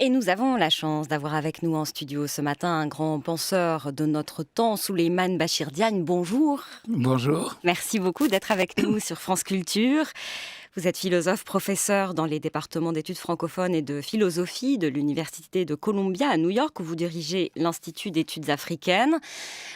Et nous avons la chance d'avoir avec nous en studio ce matin un grand penseur de notre temps, Souleymane Bachir Diagne. Bonjour. Bonjour. Merci beaucoup d'être avec nous sur France Culture. Vous êtes philosophe, professeur dans les départements d'études francophones et de philosophie de l'Université de Columbia à New York, où vous dirigez l'Institut d'études africaines.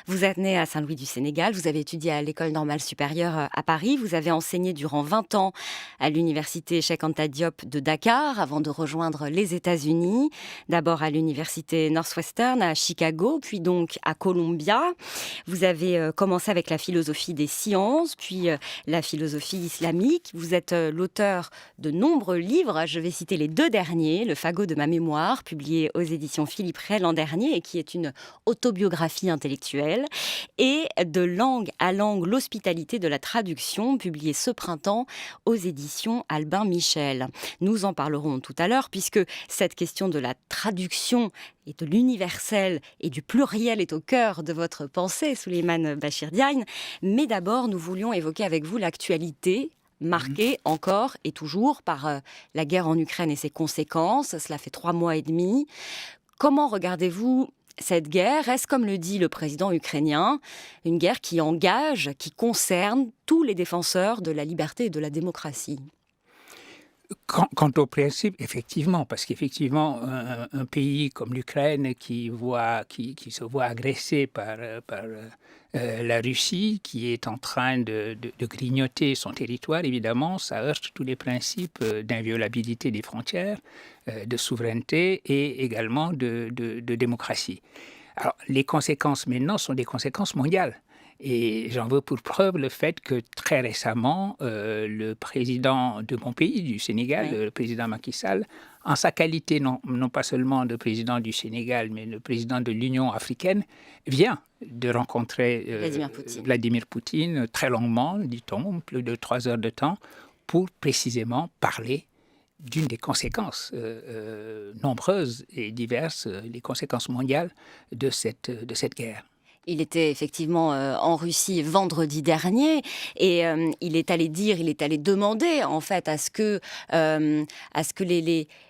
Vous êtes né à Saint-Louis du Sénégal, vous avez étudié à l'École normale supérieure à Paris, vous avez enseigné durant 20 ans à l'Université Cheikh Anta Diop de Dakar avant de rejoindre les États-Unis, d'abord à l'Université Northwestern à Chicago, puis donc à Columbia. Vous avez commencé avec la philosophie des sciences, puis la philosophie islamique. Vous êtes l'auteur de nombreux livres, je vais citer les 2 derniers, Le fagot de ma mémoire, publié aux éditions Philippe Ray l'an dernier et qui est une autobiographie intellectuelle, et De langue à langue, l'hospitalité de la traduction, publié ce printemps aux éditions Albin Michel. Nous en parlerons tout à l'heure puisque cette question de la traduction et de l'universel et du pluriel est au cœur de votre pensée, Souleymane Bachir Diagne. Mais d'abord, nous voulions évoquer avec vous l'actualité marquée encore et toujours par la guerre en Ukraine et ses conséquences. Cela fait 3 mois et demi. Comment regardez-vous cette guerre? Est-ce, comme le dit le président ukrainien, une guerre qui engage, qui concerne tous les défenseurs de la liberté et de la démocratie? Quant au principe, effectivement, parce qu'effectivement, un pays comme l'Ukraine qui se voit agressé par la Russie, qui est en train de grignoter son territoire, évidemment, ça heurte tous les principes d'inviolabilité des frontières, de souveraineté et également de démocratie. Alors, les conséquences maintenant sont des conséquences mondiales. Et j'en veux pour preuve le fait que très récemment, le président de mon pays, du Sénégal, Oui. le président Macky Sall, en sa qualité non pas seulement de président du Sénégal, mais le président de l'Union africaine, vient de rencontrer Vladimir Poutine. Vladimir Poutine très longuement, dit-on, plus de 3 heures de temps, pour précisément parler d'une des conséquences nombreuses et diverses, les conséquences mondiales de cette guerre. Il était effectivement en Russie vendredi dernier et il est allé demander en fait à ce que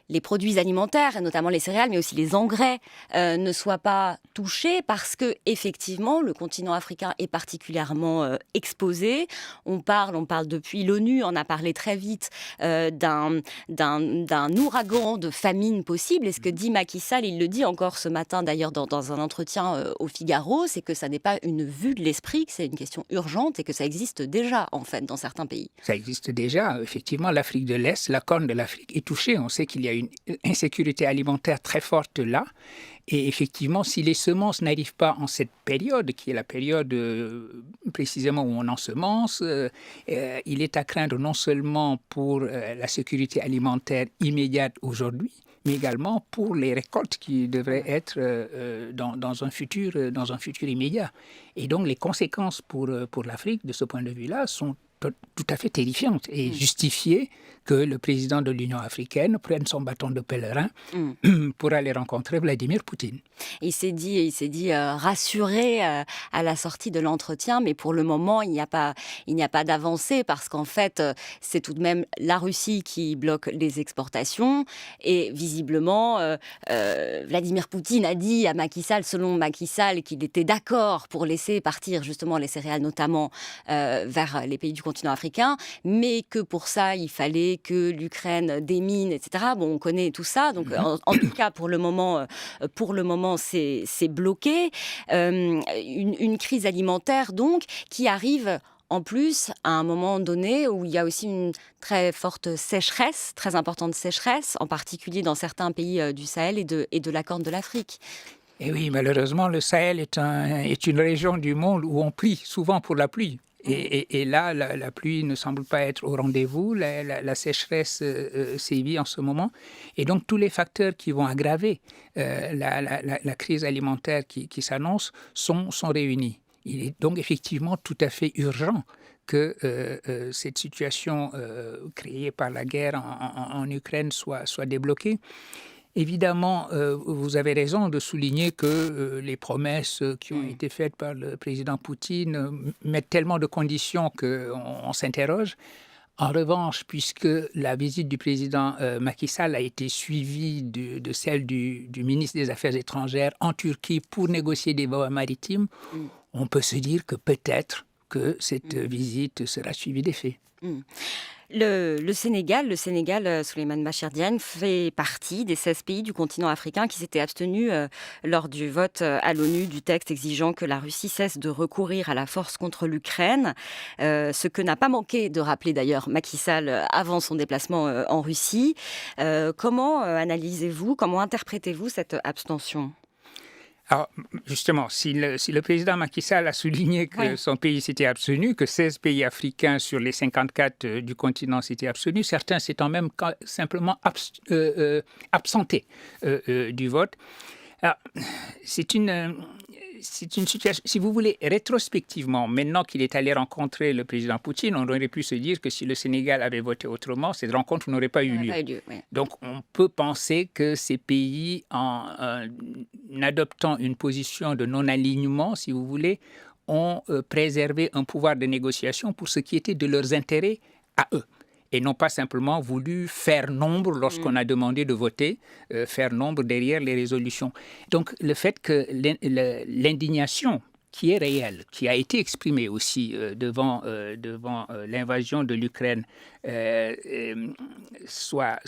les produits alimentaires, et notamment les céréales, mais aussi les engrais, ne soient pas touchés parce que effectivement le continent africain est particulièrement exposé. On parle depuis l'ONU, en a parlé très vite, d'un ouragan de famine possible. Et ce que dit Macky Sall, il le dit encore ce matin d'ailleurs dans un entretien au Figaro, c'est que ça n'est pas une vue de l'esprit, que c'est une question urgente et que ça existe déjà en fait dans certains pays. Ça existe déjà. Effectivement, l'Afrique de l'Est, la corne de l'Afrique est touchée. On sait qu'il y a une insécurité alimentaire très forte là. Et effectivement, si les semences n'arrivent pas en cette période, qui est la période précisément où on ensemence, il est à craindre non seulement pour la sécurité alimentaire immédiate aujourd'hui, mais également pour les récoltes qui devraient être dans un futur immédiat. Et donc, les conséquences pour l'Afrique, de ce point de vue-là, sont tout à fait terrifiantes et justifiées que le président de l'Union africaine prenne son bâton de pèlerin pour aller rencontrer Vladimir Poutine. Il s'est dit rassuré à la sortie de l'entretien, mais pour le moment, il n'y a pas d'avancée parce qu'en fait, c'est tout de même la Russie qui bloque les exportations et visiblement, Vladimir Poutine a dit à Macky Sall, selon Macky Sall, qu'il était d'accord pour laisser partir justement les céréales, notamment vers les pays du continent africain, mais que pour ça, il fallait que l'Ukraine démine, etc. Bon, on connaît tout ça, donc en tout cas, pour le moment, c'est bloqué. Une crise alimentaire, donc, qui arrive en plus à un moment donné où il y a aussi une très forte sécheresse, très importante sécheresse, en particulier dans certains pays du Sahel et de la Corne de l'Afrique. Et oui, malheureusement, le Sahel est une région du monde où on prie souvent pour la pluie. Et là, la pluie ne semble pas être au rendez-vous, la sécheresse sévit en ce moment. Et donc, tous les facteurs qui vont aggraver la crise alimentaire qui s'annonce sont réunis. Il est donc effectivement tout à fait urgent que cette situation créée par la guerre en Ukraine soit débloquée. Évidemment, vous avez raison de souligner que les promesses qui ont été faites par le président Poutine mettent tellement de conditions qu'on s'interroge. En revanche, puisque la visite du président Macky Sall a été suivie de celle du ministre des Affaires étrangères en Turquie pour négocier des voies maritimes, Mm. on peut se dire que peut-être que cette visite sera suivie d'effet. Mm. Le Sénégal, Souleymane Bachir Diagne, fait partie des 16 pays du continent africain qui s'étaient abstenus lors du vote à l'ONU du texte exigeant que la Russie cesse de recourir à la force contre l'Ukraine, ce que n'a pas manqué de rappeler d'ailleurs Macky Sall avant son déplacement en Russie. Comment analysez-vous, comment interprétez-vous cette abstention ? Alors, justement, si le président Macky Sall a souligné que son pays s'était abstenu, que 16 pays africains sur les 54 du continent s'étaient abstenus, certains s'étant même simplement absentés du vote. Alors, c'est une situation, si vous voulez, rétrospectivement, maintenant qu'il est allé rencontrer le président Poutine, on aurait pu se dire que si le Sénégal avait voté autrement, cette rencontre n'aurait pas eu lieu. Donc, on peut penser que ces pays, en adoptant une position de non-alignement, si vous voulez, ont préservé un pouvoir de négociation pour ce qui était de leurs intérêts à eux. Et n'ont pas simplement voulu faire nombre lorsqu'on a demandé de voter, faire nombre derrière les résolutions. Donc, le fait que l'indignation qui est réelle, qui a été exprimée aussi devant l'invasion de l'Ukraine, soit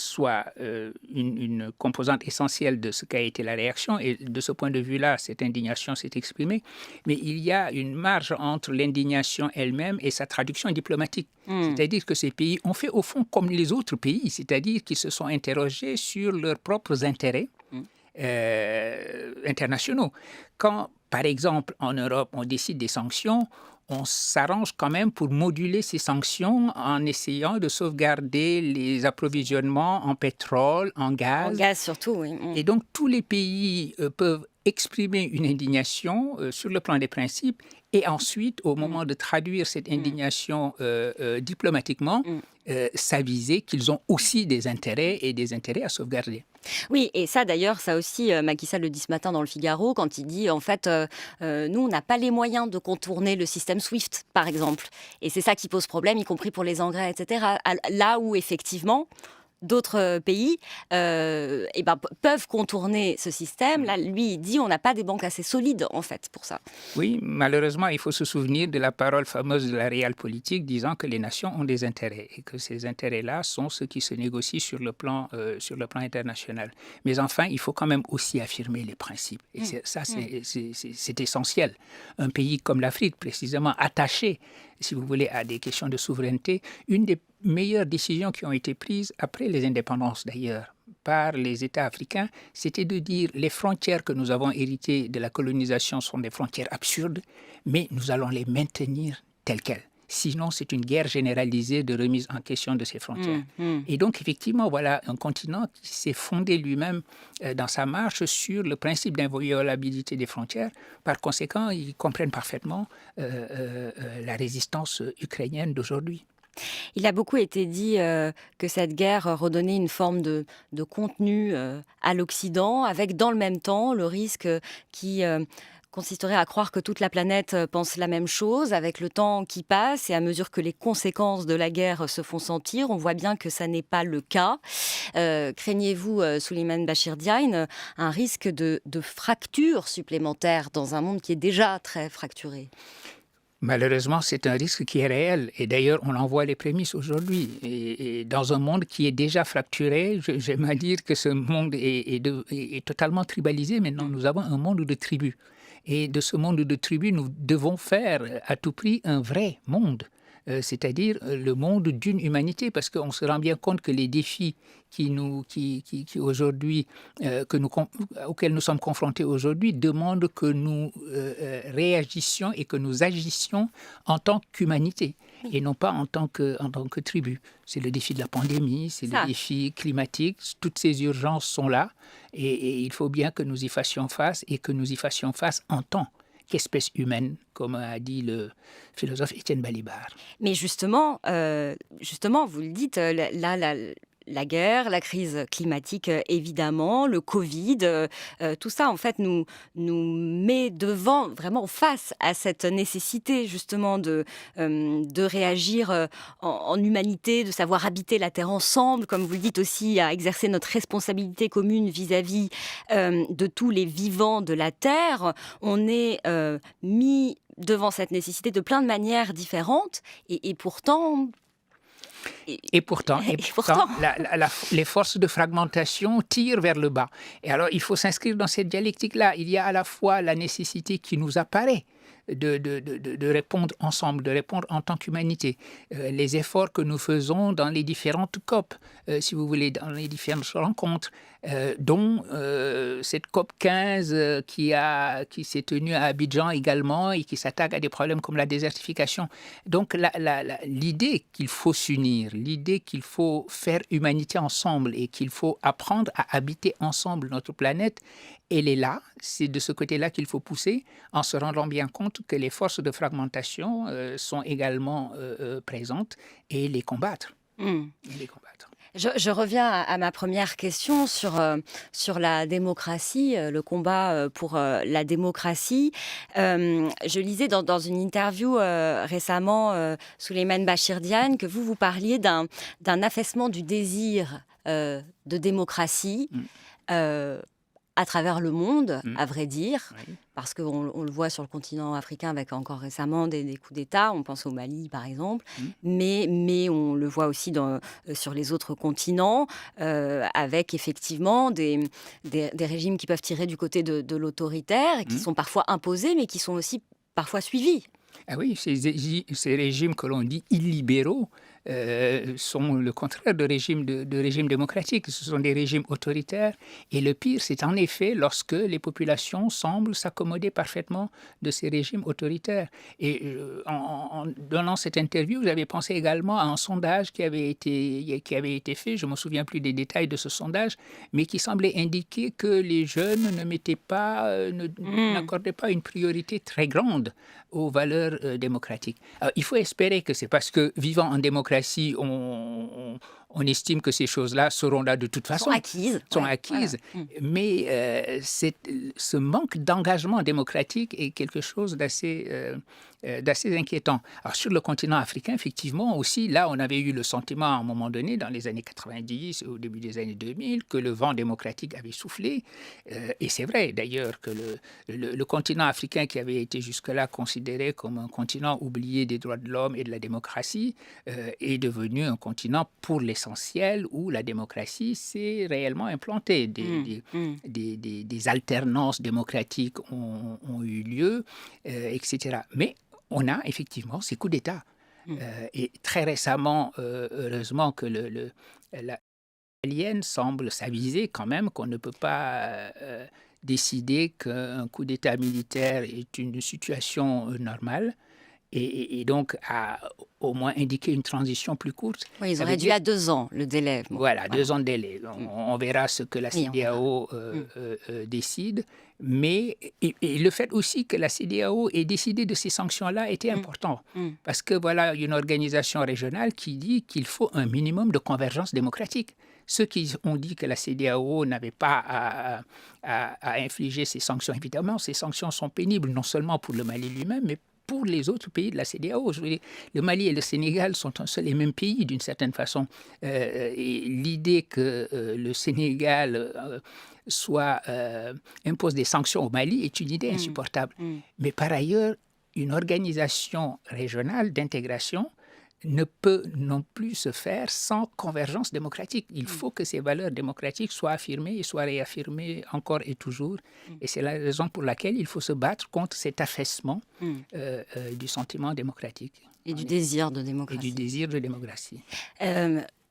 une composante essentielle de ce qu'a été la réaction. Et de ce point de vue-là, cette indignation s'est exprimée. Mais il y a une marge entre l'indignation elle-même et sa traduction diplomatique. C'est-à-dire que ces pays ont fait au fond comme les autres pays, c'est-à-dire qu'ils se sont interrogés sur leurs propres intérêts internationaux. Quand, par exemple, en Europe, on décide des sanctions, on s'arrange quand même pour moduler ces sanctions en essayant de sauvegarder les approvisionnements en pétrole, en gaz. En gaz surtout, oui. Et donc, tous les pays peuvent exprimer une indignation sur le plan des principes et ensuite, au moment de traduire cette indignation diplomatiquement, s'aviser qu'ils ont aussi des intérêts et des intérêts à sauvegarder. Oui, et ça d'ailleurs, ça aussi, Macky Sall le dit ce matin dans le Figaro, quand il dit, en fait, nous, on n'a pas les moyens de contourner le système SWIFT, par exemple. Et c'est ça qui pose problème, y compris pour les engrais, etc. Là où, effectivement, d'autres pays peuvent contourner ce système. Là, lui, il dit on n'a pas des banques assez solides, en fait, pour ça. Oui, malheureusement, il faut se souvenir de la parole fameuse de la Realpolitik disant que les nations ont des intérêts et que ces intérêts-là sont ceux qui se négocient sur le plan international. Mais enfin, il faut quand même aussi affirmer les principes. Et c'est essentiel. Un pays comme l'Afrique, précisément attaché, si vous voulez, à des questions de souveraineté, une des meilleures décisions qui ont été prises après les indépendances d'ailleurs par les États africains, c'était de dire les frontières que nous avons héritées de la colonisation sont des frontières absurdes, mais nous allons les maintenir telles quelles. Sinon, c'est une guerre généralisée de remise en question de ces frontières. Et donc, effectivement, voilà un continent qui s'est fondé lui-même dans sa marche sur le principe d'inviolabilité des frontières. Par conséquent, ils comprennent parfaitement la résistance ukrainienne d'aujourd'hui. Il a beaucoup été dit que cette guerre redonnait une forme de contenu à l'Occident, avec dans le même temps le risque qui consisterait à croire que toute la planète pense la même chose avec le temps qui passe et à mesure que les conséquences de la guerre se font sentir. On voit bien que ça n'est pas le cas. Craignez-vous, Souleymane Bachir Diagne, un risque de fracture supplémentaire dans un monde qui est déjà très fracturé ? Malheureusement, c'est un risque qui est réel. Et d'ailleurs, on en voit les prémices aujourd'hui. Et dans un monde qui est déjà fracturé, j'aime à dire que ce monde est totalement tribalisé. Maintenant, nous avons un monde de tribus. Et de ce monde de tribus, nous devons faire à tout prix un vrai monde. C'est-à-dire le monde d'une humanité, parce qu'on se rend bien compte que les défis aujourd'hui, auxquels nous sommes confrontés aujourd'hui demandent que nous réagissions et que nous agissions en tant qu'humanité et non pas en tant que tribu. C'est le défi de la pandémie, c'est le défi climatique, toutes ces urgences sont là et il faut bien que nous y fassions face et que nous y fassions face en tant qu'espèce humaine, comme a dit le philosophe Étienne Balibar. Mais justement, vous le dites, là, la guerre, la crise climatique, évidemment, le Covid, tout ça, en fait, nous met devant, vraiment face à cette nécessité, justement, de réagir en humanité, de savoir habiter la Terre ensemble, comme vous le dites aussi, à exercer notre responsabilité commune vis-à-vis de tous les vivants de la Terre. On est mis devant cette nécessité de plein de manières différentes, et pourtant... Et pourtant, Et pourtant. les forces de fragmentation tirent vers le bas. Et alors, il faut s'inscrire dans cette dialectique-là. Il y a à la fois la nécessité qui nous apparaît de répondre ensemble, de répondre en tant qu'humanité. Les efforts que nous faisons dans les différentes COP, si vous voulez, dans les différentes rencontres, dont cette COP 15 qui s'est tenue à Abidjan également et qui s'attaque à des problèmes comme la désertification. Donc l'idée qu'il faut s'unir, l'idée qu'il faut faire humanité ensemble et qu'il faut apprendre à habiter ensemble notre planète, elle est là. C'est de ce côté-là qu'il faut pousser, en se rendant bien compte que les forces de fragmentation sont également présentes, et les combattre. Et les combattre. Je reviens à ma première question sur la démocratie, le combat pour la démocratie. Je lisais dans une interview récemment, Souleymane Bachir Diagne, que vous parliez d'un affaissement du désir de démocratie à travers le monde, à vrai dire, Oui. parce qu'on le voit sur le continent africain avec encore récemment des coups d'État, on pense au Mali par exemple, mais on le voit aussi sur les autres continents, avec effectivement des régimes qui peuvent tirer du côté de l'autoritaire, et qui sont parfois imposés, mais qui sont aussi parfois suivis. Ah oui, ces régimes que l'on dit illibéraux sont le contraire de régimes démocratiques. Ce sont des régimes autoritaires. Et le pire, c'est en effet lorsque les populations semblent s'accommoder parfaitement de ces régimes autoritaires. Et en donnant cette interview, vous avez pensé également à un sondage qui avait été fait. Je ne me souviens plus des détails de ce sondage, mais qui semblait indiquer que les jeunes n'accordaient pas une priorité très grande aux valeurs démocratiques. Alors, il faut espérer que c'est parce que, vivant en démocratie, on estime que ces choses-là seront là de toute façon. Sont acquises. Voilà. Mais ce manque d'engagement démocratique est quelque chose d'assez inquiétant. Alors, sur le continent africain, effectivement, aussi, là, on avait eu le sentiment, à un moment donné, dans les années 90, au début des années 2000, que le vent démocratique avait soufflé. Et c'est vrai, d'ailleurs, que le continent africain, qui avait été jusque-là considéré comme un continent oublié des droits de l'homme et de la démocratie, est devenu un continent, pour l'essentiel, où la démocratie s'est réellement implantée. Des alternances démocratiques ont eu lieu, etc. Mais on a effectivement ces coups d'État. Et très récemment, heureusement que la malienne semble s'aviser quand même qu'on ne peut pas décider qu'un coup d'État militaire est une situation normale. Et donc, à au moins indiquer une transition plus courte. Oui, ils ont réduit à 2 ans le délai. Voilà, 2 ans de délai. On verra ce que la CEDEAO décide. Mais et le fait aussi que la CEDEAO ait décidé de ces sanctions-là était important. Parce que voilà une organisation régionale qui dit qu'il faut un minimum de convergence démocratique. Ceux qui ont dit que la CEDEAO n'avait pas à infliger ces sanctions, évidemment, ces sanctions sont pénibles, non seulement pour le Mali lui-même, mais pour les autres pays de la CEDEAO. Je veux dire, le Mali et le Sénégal sont un seul et même pays, d'une certaine façon. Et l'idée que le Sénégal impose des sanctions au Mali est une idée insupportable. Mais par ailleurs, une organisation régionale d'intégration ne peut non plus se faire sans convergence démocratique. Il faut que ces valeurs démocratiques soient affirmées et soient réaffirmées encore et toujours. Et c'est la raison pour laquelle il faut se battre contre cet affaissement du sentiment démocratique. Et du désir de démocratie. Et du désir de démocratie.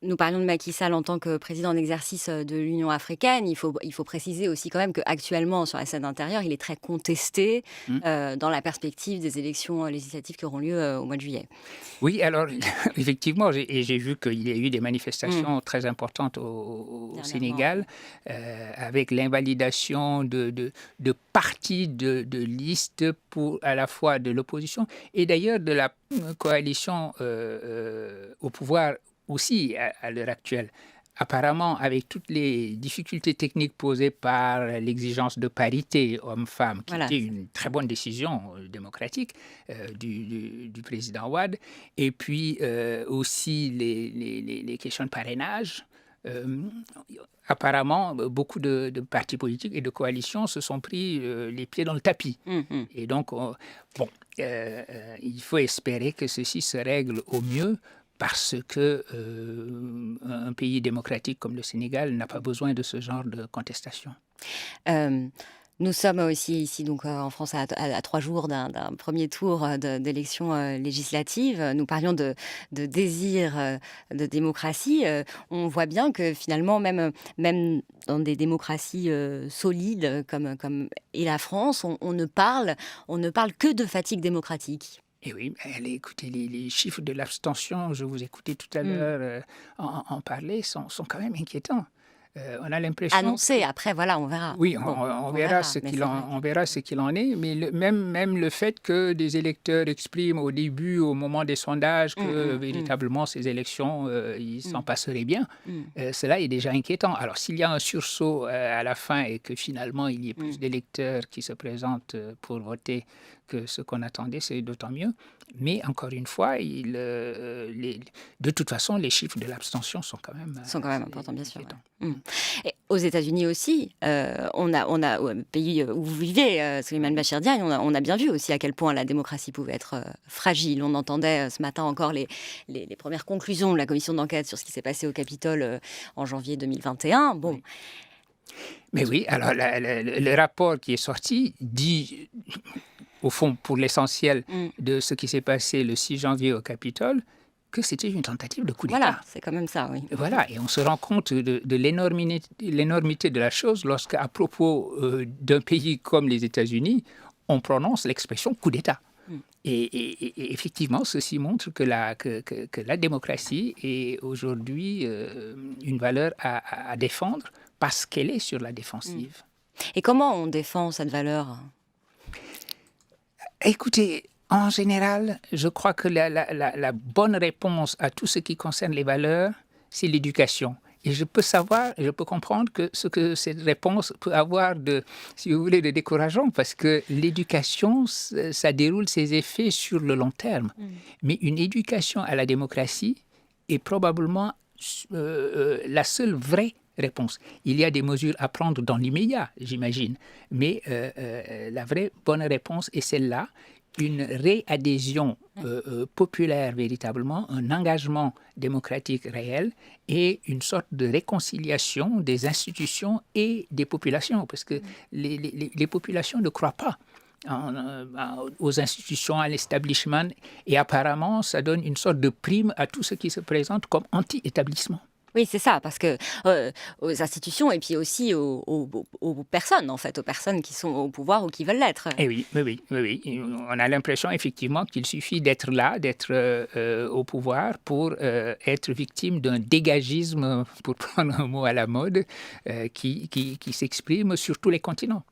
Nous parlions de Macky Sall en tant que président en exercice de l'Union africaine. Il faut préciser aussi quand même qu'actuellement, sur la scène intérieure, il est très contesté dans la perspective des élections législatives qui auront lieu au mois de juillet. Oui, alors effectivement, j'ai vu qu'il y a eu des manifestations très importantes au Sénégal, avec l'invalidation de partis de listes à la fois de l'opposition et d'ailleurs de la coalition au pouvoir aussi à l'heure actuelle. apparemment, avec toutes les difficultés techniques posées par l'exigence de parité homme-femme, qui Voilà. était une très bonne décision démocratique du président Wade, et puis aussi les questions de parrainage, apparemment, beaucoup de partis politiques et de coalitions se sont pris les pieds dans le tapis. Et donc, il faut espérer que ceci se règle au mieux, parce que un pays démocratique comme le Sénégal n'a pas besoin de ce genre de contestation. Nous sommes aussi ici donc en France à 3 jours d'un premier tour d'élections législatives. Nous parlions de désir de démocratie. On voit bien que finalement, même dans des démocraties solides comme est la France, on ne parle que de fatigue démocratique. Et oui, écoutez, les chiffres de l'abstention, je vous écoutais tout à l'heure en parler, sont quand même inquiétants. On a l'impression... Annoncé, après, voilà, on verra. Oui, Bon, on verra ce qu'il en est, mais même le fait que des électeurs expriment au début, au moment des sondages, que véritablement ces élections, il s'en passerait bien, cela est déjà inquiétant. Alors, s'il y a un sursaut à la fin et que finalement il y ait plus d'électeurs qui se présentent pour voter que ce qu'on attendait, c'est d'autant mieux. Mais encore une fois, de toute façon, les chiffres de l'abstention sont quand même importants, bien sûr. Ouais. Et aux États-Unis aussi, on a au pays où vous vivez, Souleymane Bachir Diagne, on a bien vu aussi à quel point la démocratie pouvait être fragile. On entendait ce matin encore les premières conclusions de la commission d'enquête sur ce qui s'est passé au Capitole en janvier 2021. Bon. Oui. Mais oui, alors le rapport qui est sorti dit, au fond, pour l'essentiel de ce qui s'est passé le 6 janvier au Capitole, que c'était une tentative de coup d'État. Voilà, c'est quand même ça, oui. Voilà, et on se rend compte de l'énormité de la chose lorsqu'à propos d'un pays comme les États-Unis, on prononce l'expression coup d'État. Et effectivement, ceci montre que la démocratie est aujourd'hui une valeur à défendre parce qu'elle est sur la défensive. Et comment on défend cette valeur ? Écoutez, en général, je crois que la bonne réponse à tout ce qui concerne les valeurs, c'est l'éducation. Et je peux comprendre que cette réponse peut avoir si vous voulez, de décourageant, parce que l'éducation, ça déroule ses effets sur le long terme. Mais une éducation à la démocratie est probablement la seule vraie réponse. Il y a des mesures à prendre dans l'immédiat, j'imagine, mais la vraie bonne réponse est celle-là. Une réadhésion populaire véritablement, un engagement démocratique réel et une sorte de réconciliation des institutions et des populations, parce que les populations ne croient pas aux institutions, à l'establishment, et apparemment ça donne une sorte de prime à tout ce qui se présente comme anti-établissement. Oui, c'est ça, parce que aux institutions et puis aussi aux personnes, en fait, aux personnes qui sont au pouvoir ou qui veulent l'être. Et oui. On a l'impression effectivement qu'il suffit d'être là, d'être au pouvoir pour être victime d'un dégagisme, pour prendre un mot à la mode, qui s'exprime sur tous les continents.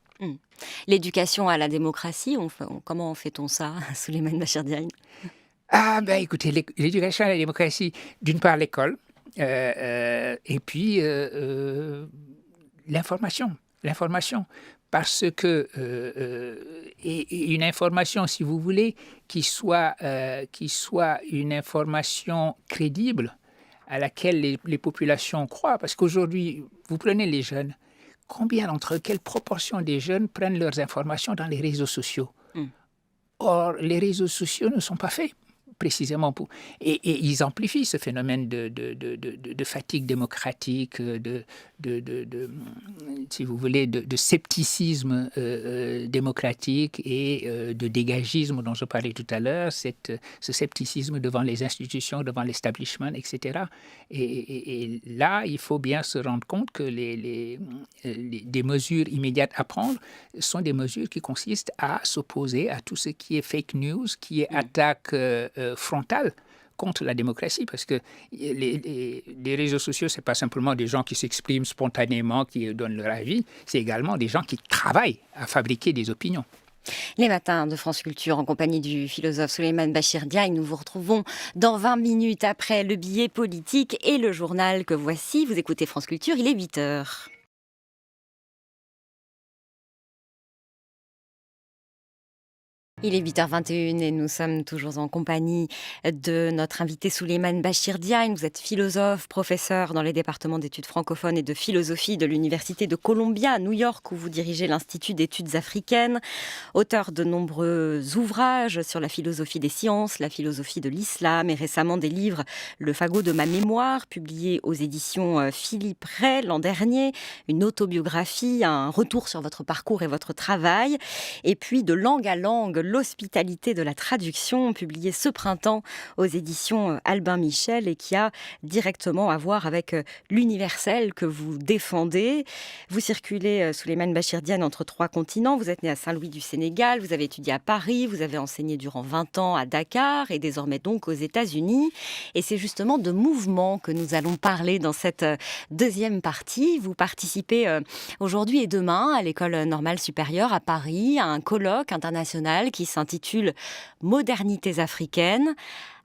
L'éducation à la démocratie, comment fait-on ça, Souleymane Bachir Diagne ? Écoutez, l'éducation à la démocratie, d'une part l'école, et puis l'information, parce que et une information, si vous voulez, qui soit une information crédible, à laquelle les populations croient, parce qu'aujourd'hui, vous prenez les jeunes, quelle proportion des jeunes prennent leurs informations dans les réseaux sociaux ? Or, les réseaux sociaux ne sont pas faits précisément pour... Et ils amplifient ce phénomène de fatigue démocratique, si vous voulez, de scepticisme démocratique et de dégagisme dont je parlais tout à l'heure, ce scepticisme devant les institutions, devant l'establishment, etc. Et là, il faut bien se rendre compte que des mesures immédiates à prendre sont des mesures qui consistent à s'opposer à tout ce qui est fake news, qui est attaque frontale contre la démocratie, parce que les réseaux sociaux, ce n'est pas simplement des gens qui s'expriment spontanément, qui donnent leur avis, c'est également des gens qui travaillent à fabriquer des opinions. Les matins de France Culture en compagnie du philosophe Souleymane Bachir Diagne. Nous vous retrouvons dans 20 minutes après le billet politique et le journal que voici. Vous écoutez France Culture, il est 8 heures. Il est 8h21 et nous sommes toujours en compagnie de notre invité Souleymane Bachir Diagne. Vous êtes philosophe, professeur dans les départements d'études francophones et de philosophie de l'Université de Columbia à New York, où vous dirigez l'Institut d'études africaines, auteur de nombreux ouvrages sur la philosophie des sciences, la philosophie de l'islam et récemment des livres Le fagot de ma mémoire, publié aux éditions Philippe Ray l'an dernier, une autobiographie, un retour sur votre parcours et votre travail, et puis de langue à langue, l'hospitalité de la traduction, publié ce printemps aux éditions Albin Michel et qui a directement à voir avec l'universel que vous défendez. Vous circulez, Souleymane Bachir Diagne, entre 3 continents. Vous êtes né à Saint-Louis du Sénégal, vous avez étudié à Paris, vous avez enseigné durant 20 ans à Dakar et désormais donc aux États-Unis. Et c'est justement de mouvement que nous allons parler dans cette deuxième partie. Vous participez aujourd'hui et demain à l'École normale supérieure à Paris, à un colloque international qui s'intitule « Modernités africaines »,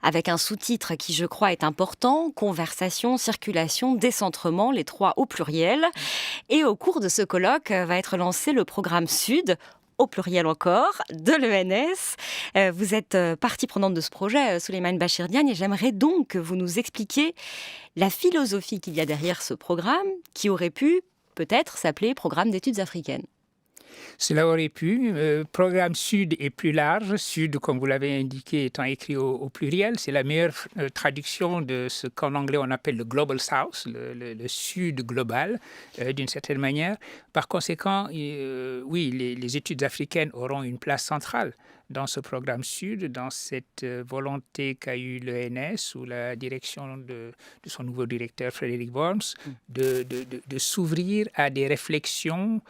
avec un sous-titre qui, je crois, est important, conversation, circulation, décentrement, les 3 au pluriel. Et au cours de ce colloque va être lancé le programme Sud, au pluriel encore, de l'ENS. Vous êtes partie prenante de ce projet, Souleymane Bachir Diagne, et j'aimerais donc que vous nous expliquiez la philosophie qu'il y a derrière ce programme, qui aurait pu peut-être s'appeler Programme d'études africaines. Cela aurait pu. Programme Sud est plus large. Sud, comme vous l'avez indiqué, étant écrit au pluriel, c'est la meilleure traduction de ce qu'en anglais on appelle le Global South, le Sud global, d'une certaine manière. Par conséquent, oui, les études africaines auront une place centrale dans ce programme Sud, dans cette volonté qu'a eu l'ENS sous la direction de son nouveau directeur Frédéric Worms, de s'ouvrir à des réflexions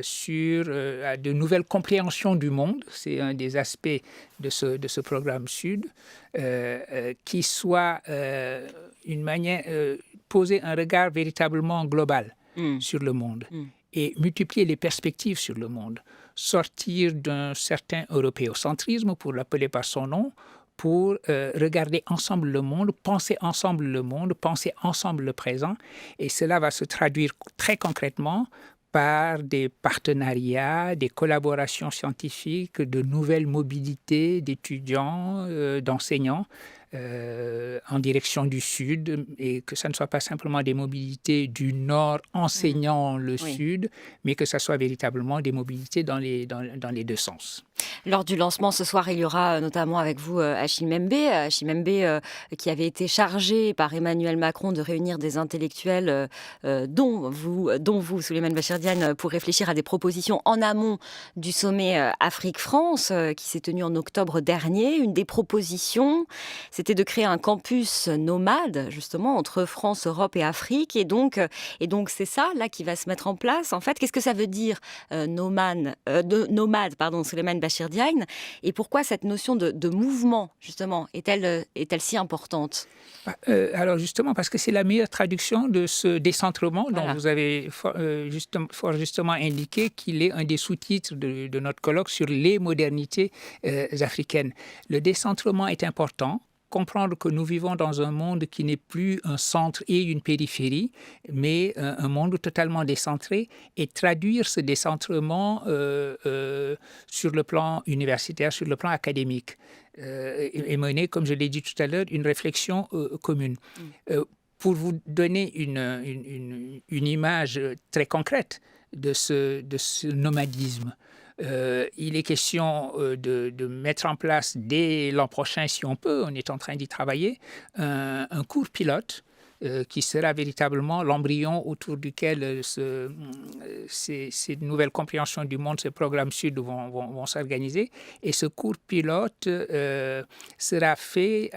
sur à de nouvelles compréhensions du monde. C'est un des aspects de ce programme Sud, qui soit une manière, poser un regard véritablement global sur le monde et multiplier les perspectives sur le monde. Sortir d'un certain européocentrisme, pour l'appeler par son nom, pour regarder ensemble le monde, penser ensemble le monde, penser ensemble le présent. Et cela va se traduire très concrètement par des partenariats, des collaborations scientifiques, de nouvelles mobilités d'étudiants, d'enseignants, en direction du Sud, et que ça ne soit pas simplement des mobilités du Nord enseignant le Sud, mais que ça soit véritablement des mobilités dans les 2 sens. Lors du lancement ce soir, il y aura notamment avec vous Achille Mbembe, qui avait été chargé par Emmanuel Macron de réunir des intellectuels, dont vous, Souleymane Bachir Diagne, pour réfléchir à des propositions en amont du sommet Afrique-France, qui s'est tenu en octobre dernier. Une des propositions, c'était de créer un campus nomade, justement, entre France, Europe et Afrique. Et donc c'est ça, là, qui va se mettre en place. En fait, qu'est-ce que ça veut dire, nomade, Souleymane Bachir Diagne, et pourquoi cette notion de mouvement, justement, est-elle si importante ? Alors justement, parce que c'est la meilleure traduction de ce décentrement dont vous avez fort justement indiqué qu'il est un des sous-titres de notre colloque sur les modernités africaines. Le décentrement est important. Comprendre que nous vivons dans un monde qui n'est plus un centre et une périphérie, mais un monde totalement décentré, et traduire ce décentrement sur le plan universitaire, sur le plan académique, et mener, comme je l'ai dit tout à l'heure, une réflexion commune. Pour vous donner une image très concrète de ce nomadisme, il est question de mettre en place dès l'an prochain, si on peut, on est en train d'y travailler, un cours pilote qui sera véritablement l'embryon autour duquel ces nouvelles compréhensions du monde, ces programmes Sud vont s'organiser. Et ce cours pilote sera fait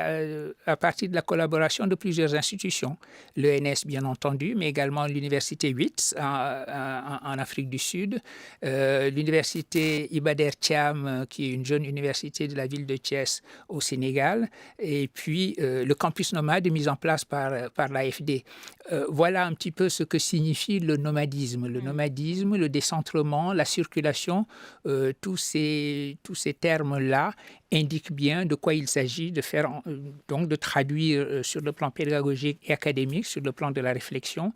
à partir de la collaboration de plusieurs institutions. L'ENS, bien entendu, mais également l'Université 8 en Afrique du Sud, l'Université Iba Der Thiam, qui est une jeune université de la ville de Thiès au Sénégal, et puis le campus nomade mis en place par par l'AFD. Voilà un petit peu ce que signifie le nomadisme. Le nomadisme, le décentrement, la circulation, tous ces termes-là indiquent bien de quoi il s'agit de faire, donc de traduire sur le plan pédagogique et académique, sur le plan de la réflexion,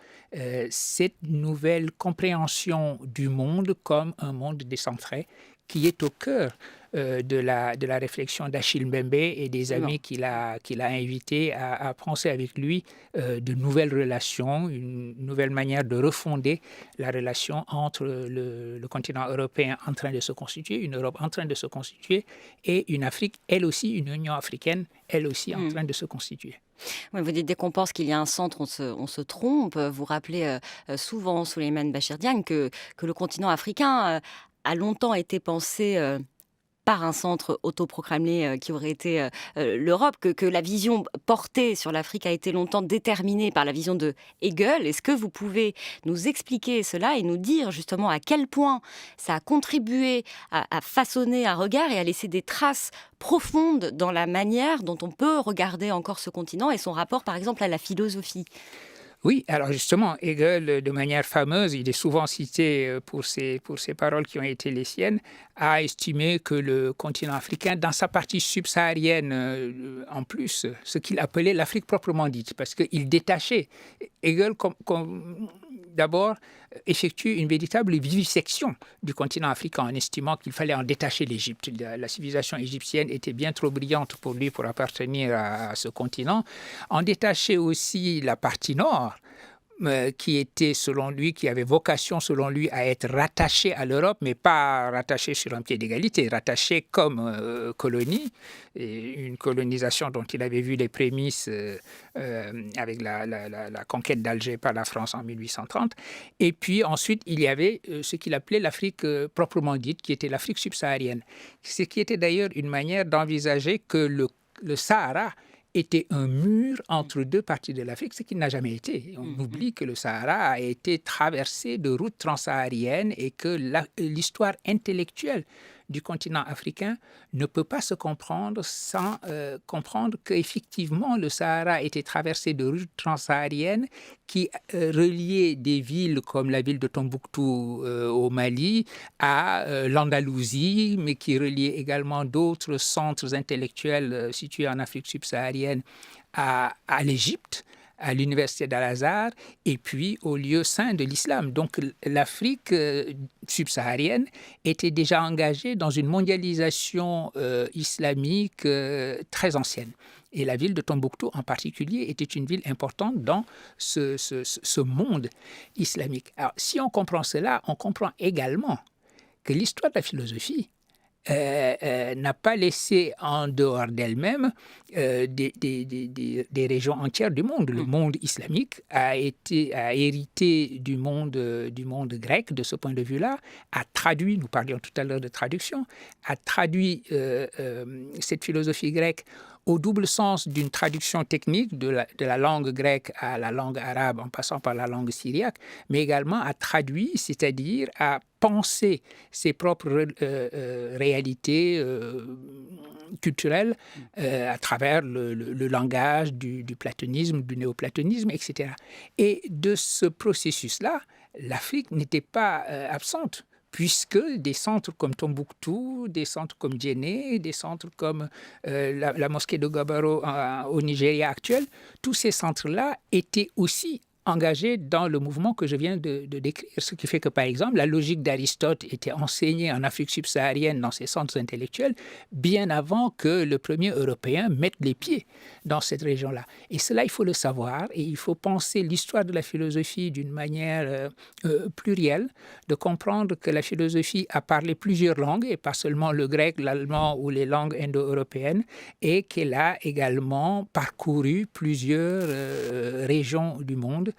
cette nouvelle compréhension du monde comme un monde décentré qui est au cœur de la réflexion d'Achille Mbembe et des amis qu'il a invités à penser avec lui de nouvelles relations, une nouvelle manière de refonder la relation entre le continent européen en train de se constituer, une Europe en train de se constituer, et une Afrique, elle aussi, une Union africaine, elle aussi en train de se constituer. Oui, vous dites, dès qu'on pense qu'il y a un centre, on se trompe. Vous rappelez souvent, Souleymane Bachir Diagne, que le continent africain a longtemps été pensé par un centre autoproclamé qui aurait été l'Europe, que la vision portée sur l'Afrique a été longtemps déterminée par la vision de Hegel. Est-ce que vous pouvez nous expliquer cela et nous dire justement à quel point ça a contribué à façonner un regard et à laisser des traces profondes dans la manière dont on peut regarder encore ce continent et son rapport par exemple à la philosophie? Oui, alors justement, Hegel, de manière fameuse, il est souvent cité pour ses paroles qui ont été les siennes, a estimé que le continent africain, dans sa partie subsaharienne en plus, ce qu'il appelait l'Afrique proprement dite, parce qu'il détachait. Hegel, d'abord, effectue une véritable vivisection du continent africain en estimant qu'il fallait en détacher l'Égypte. La civilisation égyptienne était bien trop brillante pour lui pour appartenir à ce continent. En détacher aussi la partie nord, qui était selon lui, qui avait vocation selon lui à être rattaché à l'Europe, mais pas rattaché sur un pied d'égalité, rattaché comme colonie, et une colonisation dont il avait vu les prémices avec la conquête d'Alger par la France en 1830. Et puis ensuite, il y avait ce qu'il appelait l'Afrique proprement dite, qui était l'Afrique subsaharienne. Ce qui était d'ailleurs une manière d'envisager que le Sahara était un mur entre deux parties de l'Afrique, ce qui n'a jamais été. On oublie que le Sahara a été traversé de routes transsahariennes et que l'histoire intellectuelle du continent africain ne peut pas se comprendre sans comprendre qu'effectivement le Sahara était traversé de routes transsahariennes qui reliaient des villes comme la ville de Tombouctou au Mali à l'Andalousie, mais qui reliaient également d'autres centres intellectuels situés en Afrique subsaharienne à l'Égypte, à l'université d'Al-Azhar et puis au lieu saint de l'islam. Donc l'Afrique subsaharienne était déjà engagée dans une mondialisation islamique très ancienne. Et la ville de Tombouctou en particulier était une ville importante dans ce monde islamique. Alors si on comprend cela, on comprend également que l'histoire de la philosophie n'a pas laissé en dehors d'elle-même des régions entières du monde. Le monde islamique a hérité du monde grec de ce point de vue-là, a traduit, nous parlions tout à l'heure de traduction, a traduit cette philosophie grecque au double sens d'une traduction technique de la langue grecque à la langue arabe en passant par la langue syriaque, mais également a traduit, c'est-à-dire à penser ses propres réalités culturelles à travers le langage du platonisme, du néoplatonisme, etc. Et de ce processus-là, l'Afrique n'était pas absente, puisque des centres comme Tombouctou, des centres comme Djenné, des centres comme la mosquée de Gabaro au Nigeria actuel, tous ces centres-là étaient aussi engagés dans le mouvement que je viens de décrire. Ce qui fait que, par exemple, la logique d'Aristote était enseignée en Afrique subsaharienne dans ses centres intellectuels bien avant que le premier Européen mette les pieds dans cette région-là. Et cela, il faut le savoir et il faut penser l'histoire de la philosophie d'une manière plurielle, de comprendre que la philosophie a parlé plusieurs langues et pas seulement le grec, l'allemand ou les langues indo-européennes et qu'elle a également parcouru plusieurs régions du monde.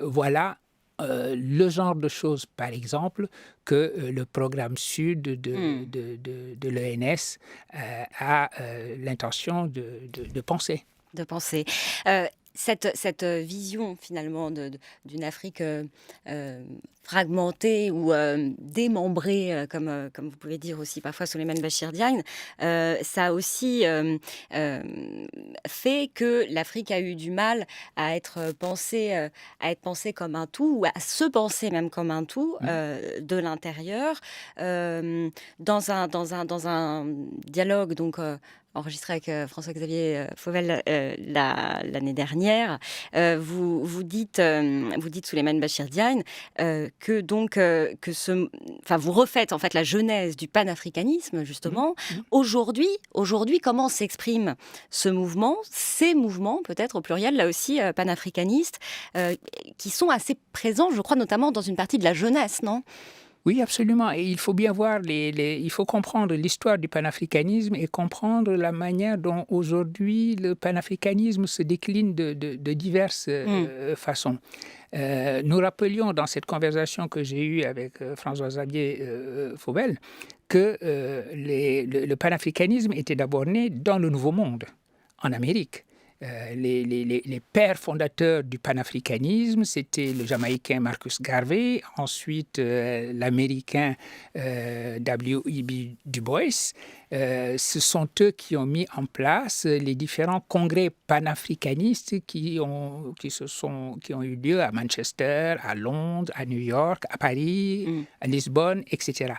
Voilà le genre de choses, par exemple, que le programme Sud de l'ENS a l'intention de penser. De penser. Cette vision finalement d'une Afrique fragmenté ou démembré, comme vous pouvez dire aussi parfois Souleymane Bachir Diagne, ça a aussi fait que l'Afrique a eu du mal à être pensée comme un tout, ou à se penser même comme un tout de l'intérieur. Dans un dialogue donc enregistré avec François-Xavier Fauvel l'année dernière, vous dites Souleymane Bachir Diagne enfin vous refaites en fait la genèse du panafricanisme justement. Aujourd'hui, comment s'exprime ce mouvement, ces mouvements peut-être au pluriel là aussi panafricanistes, qui sont assez présents, je crois, notamment dans une partie de la jeunesse, non ? Oui, absolument. Et il faut bien voir, il faut comprendre l'histoire du panafricanisme et comprendre la manière dont aujourd'hui le panafricanisme se décline de diverses façons. Nous rappelions dans cette conversation que j'ai eue avec François-Xavier Fauvel que le panafricanisme était d'abord né dans le Nouveau Monde, en Amérique. Les pères fondateurs du panafricanisme, c'était le Jamaïcain Marcus Garvey, ensuite l'Américain W.E.B. Du Bois. Ce sont eux qui ont mis en place les différents congrès panafricanistes qui ont eu lieu à Manchester, à Londres, à New York, à Paris, à Lisbonne, etc.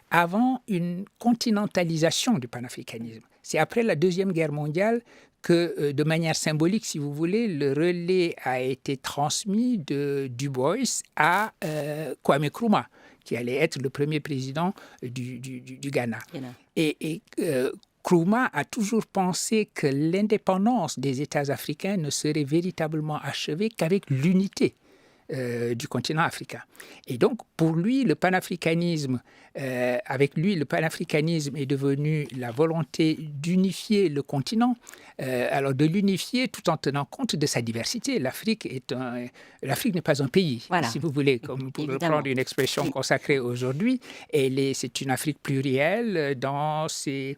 Avant une continentalisation du panafricanisme. C'est après la Deuxième Guerre mondiale que, de manière symbolique, si vous voulez, le relais a été transmis de Du Bois à Kwame Nkrumah, qui allait être le premier président du Ghana. Et Nkrumah a toujours pensé que l'indépendance des États africains ne serait véritablement achevée qu'avec l'unité du continent africain. Et donc, pour lui, le panafricanisme, avec lui, le panafricanisme est devenu la volonté d'unifier le continent, alors de l'unifier tout en tenant compte de sa diversité. L'Afrique n'est pas un pays, voilà, si vous voulez, comme pour reprendre une expression consacrée aujourd'hui. C'est une Afrique plurielle dans ses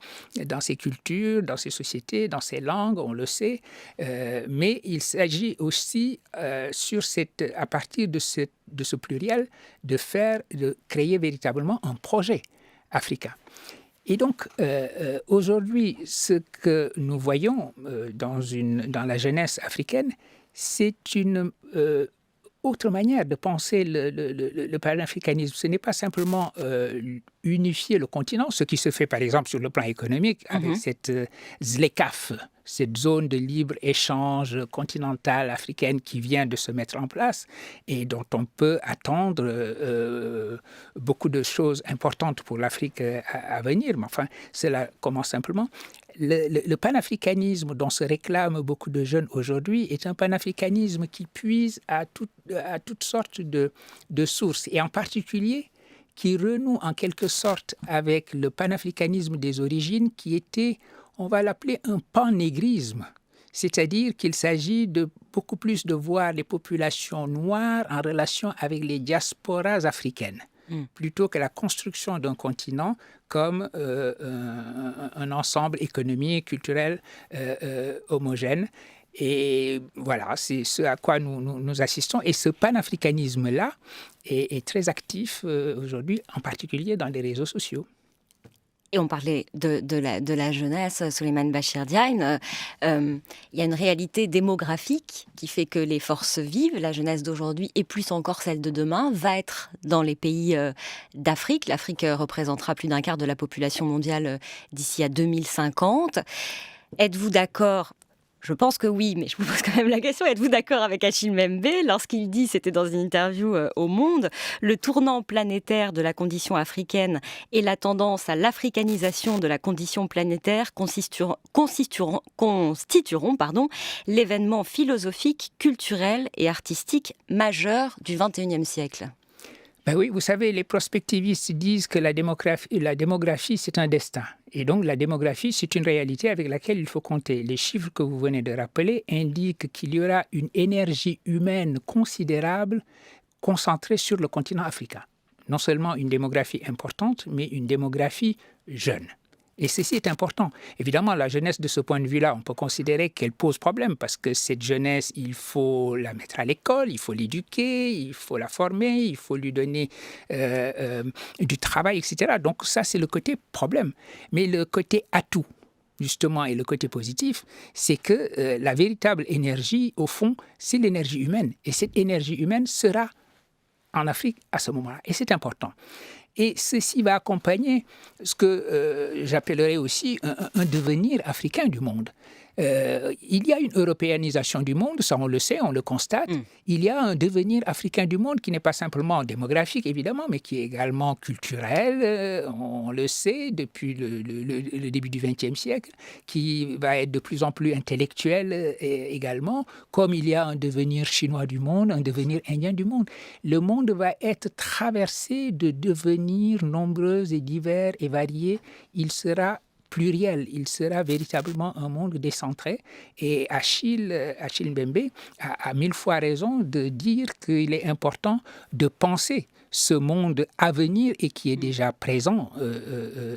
cultures, dans ses sociétés, dans ses langues, on le sait. Mais il s'agit aussi, à partir de ce pluriel, de créer véritablement un projet africain. Et donc, aujourd'hui, ce que nous voyons dans la jeunesse africaine, c'est une autre manière de penser le panafricanisme. Ce n'est pas simplement unifier le continent, ce qui se fait par exemple sur le plan économique avec cette ZLECAf, cette zone de libre-échange continentale africaine qui vient de se mettre en place et dont on peut attendre beaucoup de choses importantes pour l'Afrique à venir. Mais enfin, cela commence simplement. Le panafricanisme dont se réclament beaucoup de jeunes aujourd'hui est un panafricanisme qui puise à toutes sortes de sources, et en particulier qui renoue en quelque sorte avec le panafricanisme des origines qui était, on va l'appeler, un pan-négrisme. C'est-à-dire qu'il s'agit de beaucoup plus de voir les populations noires en relation avec les diasporas africaines, plutôt que la construction d'un continent comme un ensemble économique, culturel homogène. Et voilà, c'est ce à quoi nous assistons. Et ce panafricanisme-là est très actif aujourd'hui, en particulier dans les réseaux sociaux. Et on parlait de la jeunesse, Souleymane Bachir Diagne. Il y a une réalité démographique qui fait que les forces vives, la jeunesse d'aujourd'hui et plus encore celle de demain, va être dans les pays d'Afrique. L'Afrique représentera plus d'un quart de la population mondiale d'ici à 2050. Êtes-vous d'accord ? Je pense que oui, mais je vous pose quand même la question. Êtes-vous d'accord avec Achille Mbembe lorsqu'il dit, c'était dans une interview au Monde, le tournant planétaire de la condition africaine et la tendance à l'africanisation de la condition planétaire constitueront l'événement philosophique, culturel et artistique majeur du XXIe siècle? Ben oui, vous savez, les prospectivistes disent que la démographie, c'est un destin. Et donc, la démographie, c'est une réalité avec laquelle il faut compter. Les chiffres que vous venez de rappeler indiquent qu'il y aura une énergie humaine considérable concentrée sur le continent africain. Non seulement une démographie importante, mais une démographie jeune. Et ceci est important. Évidemment, la jeunesse, de ce point de vue-là, on peut considérer qu'elle pose problème parce que cette jeunesse, il faut la mettre à l'école, il faut l'éduquer, il faut la former, il faut lui donner du travail, etc. Donc ça, c'est le côté problème. Mais le côté atout, justement, et le côté positif, c'est que la véritable énergie, au fond, c'est l'énergie humaine. Et cette énergie humaine sera en Afrique à ce moment-là. Et c'est important. Et ceci va accompagner ce que j'appellerais aussi un devenir africain du monde. Il y a une européanisation du monde, ça on le sait, on le constate. Il y a un devenir africain du monde qui n'est pas simplement démographique, évidemment, mais qui est également culturel, on le sait, depuis le début du XXe siècle, qui va être de plus en plus intellectuel également, comme il y a un devenir chinois du monde, un devenir indien du monde. Le monde va être traversé de devenirs nombreux et divers et variés. Il sera pluriel, il sera véritablement un monde décentré. Et Achille Mbembe a mille fois raison de dire qu'il est important de penser ce monde à venir et qui est déjà présent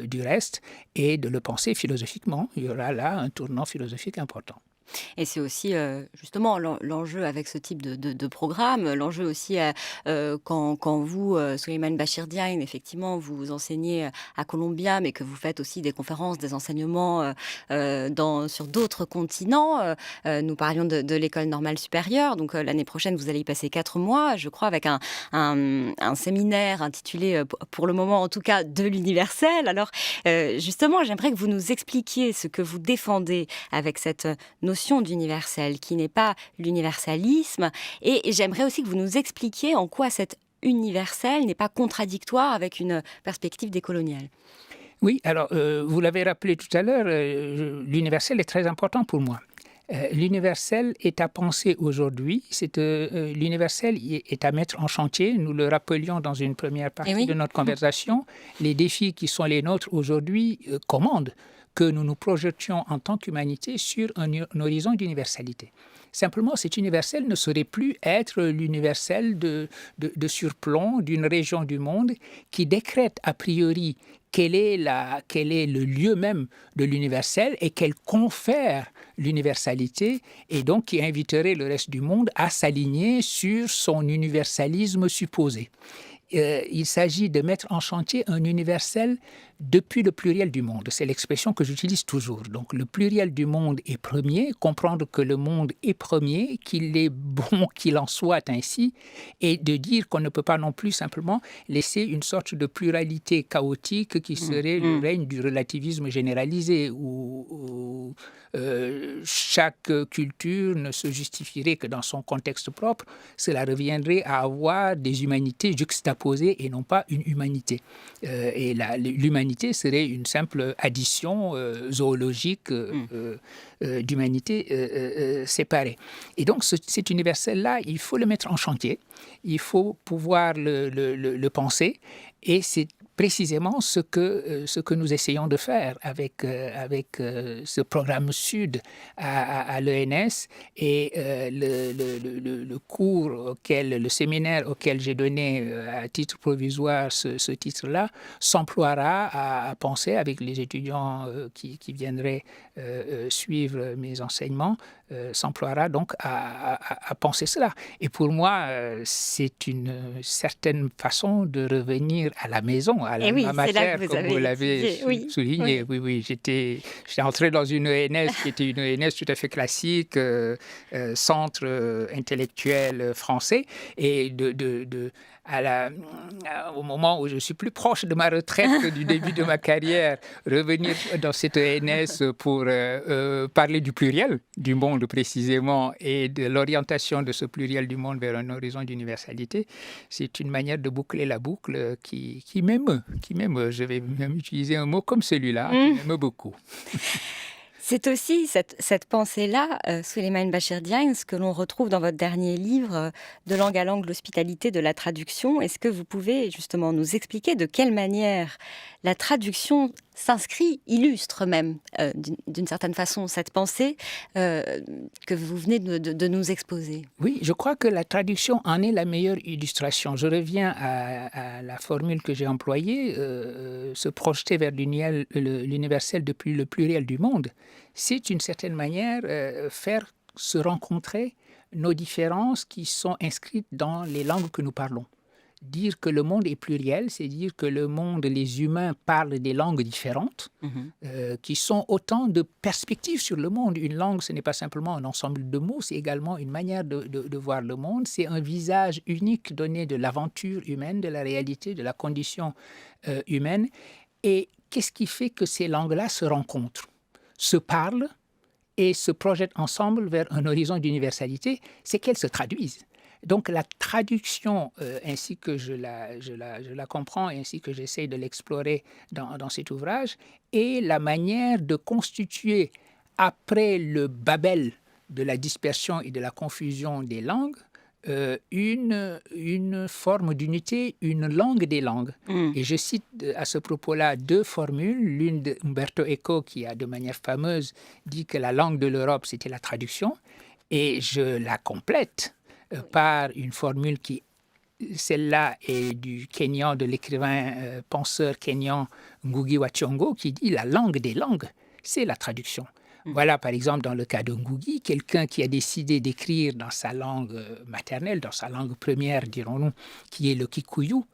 du reste, et de le penser philosophiquement. Il y aura là un tournant philosophique important. Et c'est aussi justement l'enjeu avec ce type de programme, l'enjeu aussi quand vous, Souleymane Bachir Diagne, effectivement, vous enseignez à Columbia, mais que vous faites aussi des conférences, des enseignements sur d'autres continents. Nous parlions de l'École normale supérieure, donc l'année prochaine, vous allez y passer 4 mois, je crois, avec un séminaire intitulé, pour le moment en tout cas, de l'universel. Alors, justement, j'aimerais que vous nous expliquiez ce que vous défendez avec cette notion d'universel, qui n'est pas l'universalisme. Et j'aimerais aussi que vous nous expliquiez en quoi cet universel n'est pas contradictoire avec une perspective décoloniale. Oui, alors, vous l'avez rappelé tout à l'heure, l'universel est très important pour moi. L'universel est à penser aujourd'hui, l'universel est à mettre en chantier. Nous le rappelions dans une première partie de notre conversation. Les défis qui sont les nôtres aujourd'hui commandent que nous nous projetions en tant qu'humanité sur un horizon d'universalité. Simplement, cet universel ne saurait plus être l'universel de surplomb d'une région du monde qui décrète a priori quel est le lieu même de l'universel et qu'elle confère l'universalité, et donc qui inviterait le reste du monde à s'aligner sur son universalisme supposé. Il s'agit de mettre en chantier un universel depuis le pluriel du monde. C'est l'expression que j'utilise toujours. Donc le pluriel du monde est premier, comprendre que le monde est premier, qu'il est bon qu'il en soit ainsi, et de dire qu'on ne peut pas non plus simplement laisser une sorte de pluralité chaotique qui serait le règne du relativisme généralisé, où chaque culture ne se justifierait que dans son contexte propre. Cela reviendrait à avoir des humanités juxtaposées et non pas une humanité. Et l'humanité serait une simple addition zoologique d'humanités séparées. Et donc cet universel-là, il faut le mettre en chantier, il faut pouvoir le penser, et c'est précisément ce que nous essayons de faire avec ce programme Sud à l'ENS, et le cours le séminaire auquel j'ai donné à titre provisoire ce titre-là s'emploiera à penser avec les étudiants qui viendraient suivre mes enseignements, s'emploiera donc à penser cela. Et pour moi, c'est une certaine façon de revenir à la maison, à la matière, comme vous l'avez souligné. Oui. J'étais entré dans une ENS qui était une ENS tout à fait classique, centre intellectuel français, et au moment où je suis plus proche de ma retraite que du début de ma carrière, revenir dans cette ENS pour parler du pluriel du monde précisément, et de l'orientation de ce pluriel du monde vers un horizon d'universalité, c'est une manière de boucler la boucle qui m'émeut. Je vais même utiliser un mot comme celui-là, qui m'émeut beaucoup. C'est aussi cette pensée-là, Souleymane Bachir Diagne, ce que l'on retrouve dans votre dernier livre, De langue à langue, l'hospitalité de la traduction. Est-ce que vous pouvez justement nous expliquer de quelle manière la traduction s'inscrit, illustre même, d'une certaine façon, cette pensée que vous venez de nous exposer. Oui, je crois que la traduction en est la meilleure illustration. Je reviens à la formule que j'ai employée, se projeter vers l'universel depuis le pluriel du monde. C'est d'une certaine manière faire se rencontrer nos différences qui sont inscrites dans les langues que nous parlons. Dire que le monde est pluriel, c'est dire que le monde, les humains parlent des langues différentes, qui sont autant de perspectives sur le monde. Une langue, ce n'est pas simplement un ensemble de mots, c'est également une manière de voir le monde. C'est un visage unique donné de l'aventure humaine, de la réalité, de la condition humaine. Et qu'est-ce qui fait que ces langues-là se rencontrent, se parlent et se projettent ensemble vers un horizon d'universalité? C'est qu'elles se traduisent. Donc la traduction, ainsi que je la comprends, ainsi que j'essaie de l'explorer dans cet ouvrage, est la manière de constituer, après le Babel de la dispersion et de la confusion des langues, une forme d'unité, une langue des langues. Et je cite à ce propos-là deux formules. L'une d'Umberto Eco, qui a de manière fameuse dit que la langue de l'Europe, c'était la traduction, et je la complète par une formule qui, celle-là, est du Kenyan, de l'écrivain penseur kenyan Ngugi wa Thiong'o, qui dit « la langue des langues, c'est la traduction ». Voilà, par exemple, dans le cas de Ngugi, quelqu'un qui a décidé d'écrire dans sa langue maternelle, dans sa langue première, dirons-nous, qui est le Kikuyu,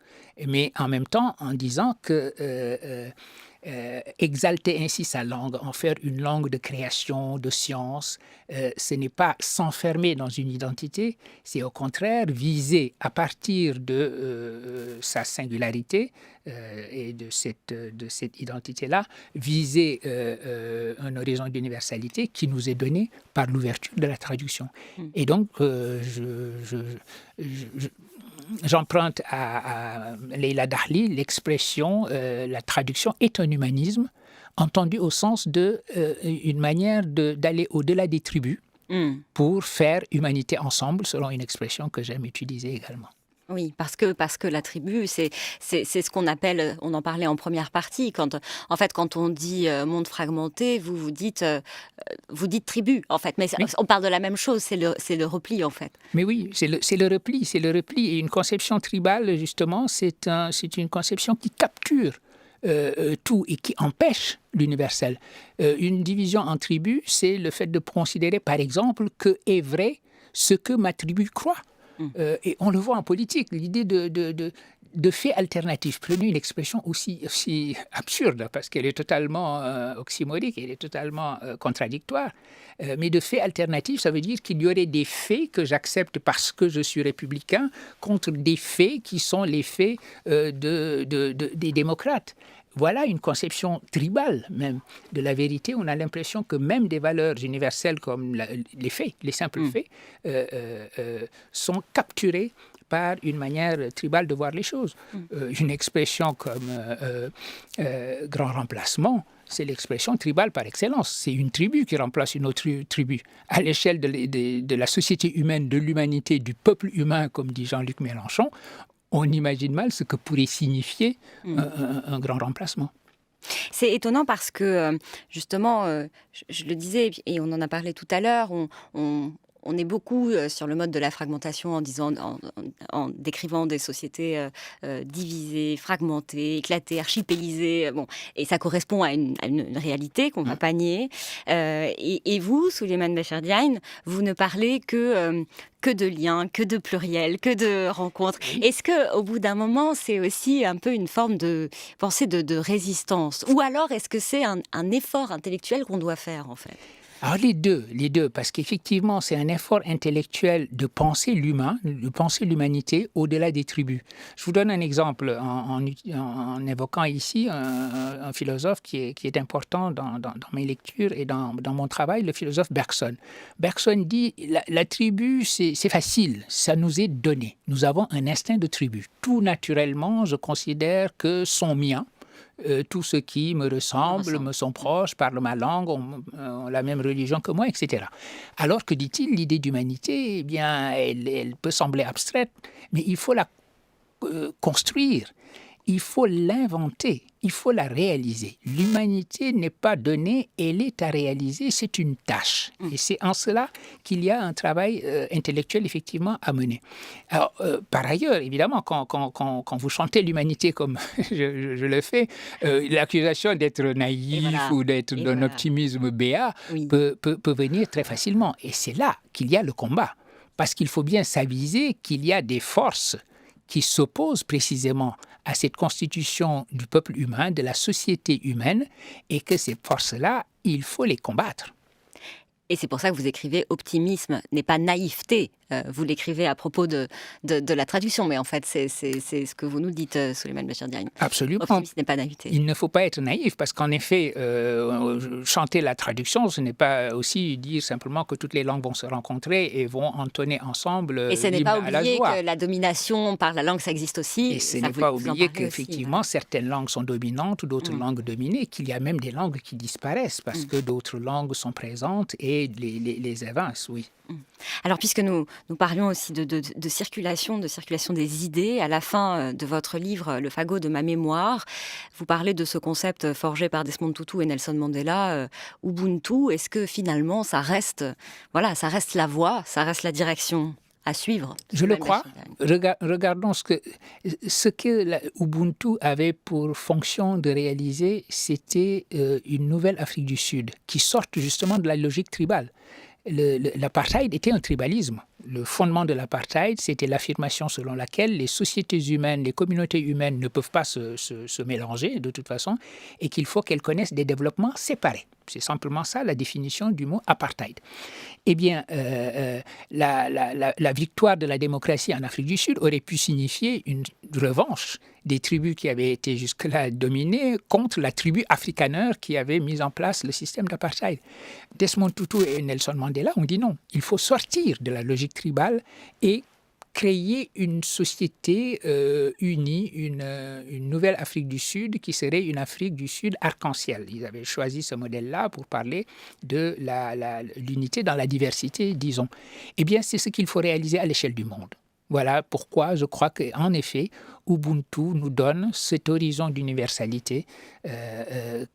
mais en même temps en disant que exalter ainsi sa langue, en faire une langue de création, de science, ce n'est pas s'enfermer dans une identité, c'est au contraire viser à partir de sa singularité et de cette identité-là, viser un horizon d'universalité qui nous est donné par l'ouverture de la traduction. Et donc, j'emprunte à Leila Dahli l'expression la traduction est un humanisme, entendu au sens d'une manière d'aller au-delà des tribus pour faire humanité ensemble, selon une expression que j'aime utiliser également. Oui, parce que la tribu, c'est ce qu'on appelle, on en parlait en première partie, quand on dit monde fragmenté, vous dites tribu, en fait, mais oui. On parle de la même chose, c'est le repli, en fait. Mais oui, c'est le repli, et une conception tribale, justement, c'est une conception qui capture tout et qui empêche l'universel. Une division en tribus, c'est le fait de considérer, par exemple, que est vrai ce que ma tribu croit. Et on le voit en politique, l'idée de faits alternatifs. Prenez une expression aussi absurde, parce qu'elle est totalement oxymorique, elle est totalement contradictoire. Mais de faits alternatifs, ça veut dire qu'il y aurait des faits que j'accepte parce que je suis républicain contre des faits qui sont les faits des démocrates. Voilà une conception tribale même de la vérité. On a l'impression que même des valeurs universelles comme les faits, les simples faits, sont capturées par une manière tribale de voir les choses. Une expression comme grand remplacement, c'est l'expression tribale par excellence. C'est une tribu qui remplace une autre tribu. À l'échelle de la société humaine, de l'humanité, du peuple humain, comme dit Jean-Luc Mélenchon, on imagine mal ce que pourrait signifier un grand remplacement. C'est étonnant parce que, justement, je le disais, et on en a parlé tout à l'heure, on est beaucoup sur le mode de la fragmentation en décrivant des sociétés divisées, fragmentées, éclatées, archipélisées. Bon, et ça correspond à une réalité qu'on ne va pas nier. Et vous, Souleymane Bachar-Diagne, vous ne parlez que de liens, que de pluriel, que de rencontres. Est-ce qu'au bout d'un moment, c'est aussi un peu une forme de pensée de résistance? Ou alors, est-ce que c'est un effort intellectuel qu'on doit faire, en fait? Alors les deux, parce qu'effectivement, c'est un effort intellectuel de penser l'humain, de penser l'humanité au-delà des tribus. Je vous donne un exemple en évoquant ici un philosophe qui est important dans mes lectures et dans mon travail, le philosophe Bergson. Bergson dit la tribu, c'est facile, ça nous est donné. Nous avons un instinct de tribu. Tout naturellement, je considère que sont miens. Tous ceux qui me ressemblent, me sont proches, parlent ma langue, ont la même religion que moi, etc. Alors que, dit-il, l'idée d'humanité, eh bien, elle peut sembler abstraite, mais il faut la construire. il faut l'inventer, il faut la réaliser. L'humanité n'est pas donnée, elle est à réaliser, c'est une tâche. Et c'est en cela qu'il y a un travail intellectuel effectivement à mener. Alors, par ailleurs, évidemment, quand vous chantez l'humanité comme je le fais, l'accusation d'être naïf ou d'être d'un optimisme béat peut venir très facilement. Et c'est là qu'il y a le combat. Parce qu'il faut bien s'aviser qu'il y a des forces qui s'opposent précisément à cette constitution du peuple humain, de la société humaine, et que ces forces-là, il faut les combattre. Et c'est pour ça que vous écrivez « optimisme n'est pas naïveté ». Vous l'écrivez à propos de la traduction, mais en fait, c'est ce que vous nous dites, Souleymane Bachir Diagne. Absolument. Optimisme n'est pas naïveté. Il ne faut pas être naïf, parce qu'en effet, chanter la traduction, ce n'est pas aussi dire simplement que toutes les langues vont se rencontrer et vont entonner ensemble l'hymne à la joie. Et ce n'est pas oublier que la domination par la langue, ça existe aussi. Et ce n'est pas oublier qu'effectivement, certaines langues sont dominantes, d'autres langues dominées, qu'il y a même des langues qui disparaissent, parce que d'autres langues sont présentes et les évincent, oui. Alors, puisque nous parlions aussi de circulation des idées, à la fin de votre livre « Le fagot de ma mémoire », vous parlez de ce concept forgé par Desmond Tutu et Nelson Mandela, Ubuntu. Est-ce que finalement, ça reste la voie, ça reste la direction à suivre? Je le crois. Regardons ce que Ubuntu avait pour fonction de réaliser, c'était une nouvelle Afrique du Sud qui sorte justement de la logique tribale. L'apartheid était un tribalisme. Le fondement de l'apartheid, c'était l'affirmation selon laquelle les sociétés humaines, les communautés humaines ne peuvent pas se mélanger de toute façon et qu'il faut qu'elles connaissent des développements séparés. C'est simplement ça la définition du mot apartheid. Eh bien, la victoire de la démocratie en Afrique du Sud aurait pu signifier une revanche des tribus qui avaient été jusque-là dominées contre la tribu afrikaneur qui avait mis en place le système d'apartheid. Desmond Tutu et Nelson Mandela ont dit non, il faut sortir de la logique tribale et créer une société unie, une nouvelle Afrique du Sud qui serait une Afrique du Sud arc-en-ciel. Ils avaient choisi ce modèle-là pour parler de l'unité dans la diversité, disons. Eh bien, c'est ce qu'il faut réaliser à l'échelle du monde. Voilà pourquoi je crois qu'en effet, Ubuntu nous donne cet horizon d'universalité que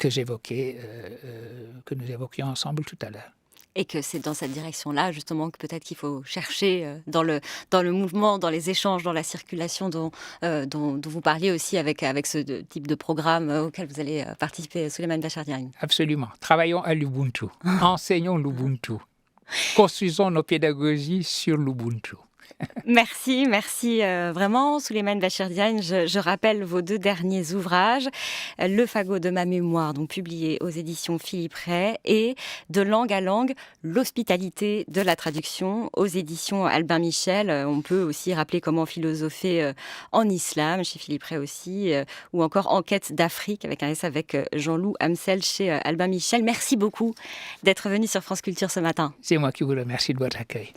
nous évoquions ensemble tout à l'heure. Et que c'est dans cette direction-là, justement, que peut-être qu'il faut chercher dans le mouvement, dans les échanges, dans la circulation dont vous parliez aussi avec ce type de programme auquel vous allez participer, Souleymane Bachir Diagne. Absolument. Travaillons à l'Ubuntu. Enseignons l'Ubuntu. Construisons nos pédagogies sur l'Ubuntu. Merci vraiment, Souleymane Bachir Diagne. Je rappelle vos 2 derniers ouvrages, Le fagot de ma mémoire, donc publié aux éditions Philippe Ray, et De langue à langue, l'hospitalité de la traduction aux éditions Albin Michel. On peut aussi rappeler comment philosopher en islam, chez Philippe Ray aussi, ou encore Enquête d'Afrique, avec un essai avec Jean-Loup Amsel chez Albin Michel. Merci beaucoup d'être venu sur France Culture ce matin. C'est moi qui vous remercie de votre accueil.